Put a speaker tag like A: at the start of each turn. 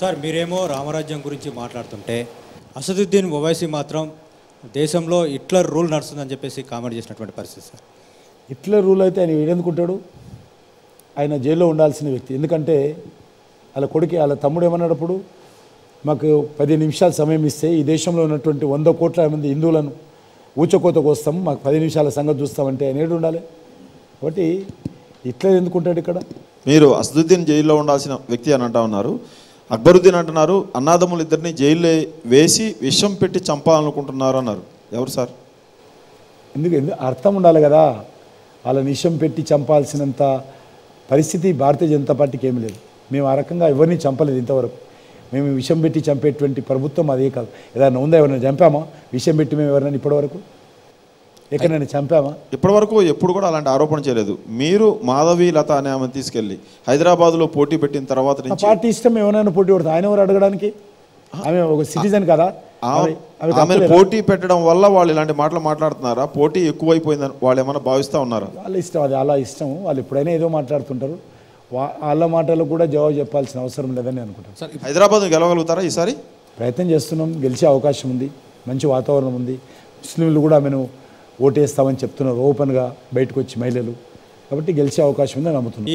A: Sir మీరేమో రామరాజ్యం గురించి మాట్లాడుతుంటే అసదుద్దీన్ ఓవైసీ మాత్రం దేశంలో హిట్లర్ రూల్ నడుస్తుందని చెప్పేసి కామెంట్ చేసినటువంటి పరిస్థితి సార్.
B: హిట్లర్ రూల్ అయితే ఆయన ఏడెందుకుంటాడు? ఆయన జైల్లో ఉండాల్సిన వ్యక్తి. ఎందుకంటే వాళ్ళ కొడుకు వాళ్ళ తమ్ముడు ఏమన్నప్పుడు మాకు 10 నిమిషాల సమయం ఇస్తే ఈ దేశంలో ఉన్నటువంటి 100 కోట్ల మంది హిందువులను ఊచకోతకు వస్తాం, మాకు 10 నిమిషాల సంగతి చూస్తామంటే ఆయన ఏడు ఉండాలి. కాబట్టి హిట్లర్ ఎందుకుంటాడు ఇక్కడ?
C: మీరు అసదుద్దీన్ జైల్లో ఉండాల్సిన వ్యక్తి అని అంటా ఉన్నారు. అక్బరుద్దీన్ అంటున్నారు అన్నాదమ్ములు ఇద్దరిని జైల్లో వేసి విషం పెట్టి చంపాలనుకుంటున్నారు అన్నారు. ఎవరు సార్?
B: ఎందుకు అర్థం ఉండాలి కదా. వాళ్ళని విషం పెట్టి చంపాల్సినంత పరిస్థితి భారతీయ జనతా పార్టీకి ఏమి లేదు. మేము ఆ రకంగా ఎవరిని చంపలేదు ఇంతవరకు. మేము విషం పెట్టి చంపేటువంటి ప్రభుత్వం అదే కాదు. ఏదైనా ఉందా? ఎవరైనా చంపామా విషం పెట్టి? మేము ఎవరైనా ఇప్పటివరకు ఎక్కడైనా చంపామా?
C: ఇప్పటివరకు ఎప్పుడు కూడా అలాంటి ఆరోపణ చేయలేదు. మీరు మాధవి లత అనే ఆమెను తీసుకెళ్ళి హైదరాబాద్లో పోటీ పెట్టిన తర్వాత నుంచి
B: పార్టీ ఇష్టం ఎవరైనా పోటీ పడుతుంది. ఆయన ఎవరు అడగడానికి? ఆమె ఒక సిటిజన్ కదా.
C: ఆమె పోటీ పెట్టడం వల్ల వాళ్ళు ఇలాంటి మాటలు మాట్లాడుతున్నారా? పోటీ ఎక్కువైపోయిందని వాళ్ళు ఏమైనా భావిస్తూ ఉన్నారా?
B: వాళ్ళ ఇష్టం, అది అలా ఇష్టం. వాళ్ళు ఎప్పుడైనా ఏదో మాట్లాడుతుంటారు. వాళ్ళ మాటలకు కూడా జవాబు చెప్పాల్సిన అవసరం లేదని అనుకుంటాను.
C: హైదరాబాద్ గెలవగలుగుతారా ఈసారి?
B: ప్రయత్నం చేస్తున్నాం. గెలిచే అవకాశం ఉంది. మంచి వాతావరణం ఉంది. ముస్లింలు కూడా ఆమెను ఓటేస్తామని చెప్తున్నారు ఓపెన్గా బయటకు వచ్చి మహిళలు. కాబట్టి గెలిచే అవకాశం ఉందని నమ్ముతున్నాం.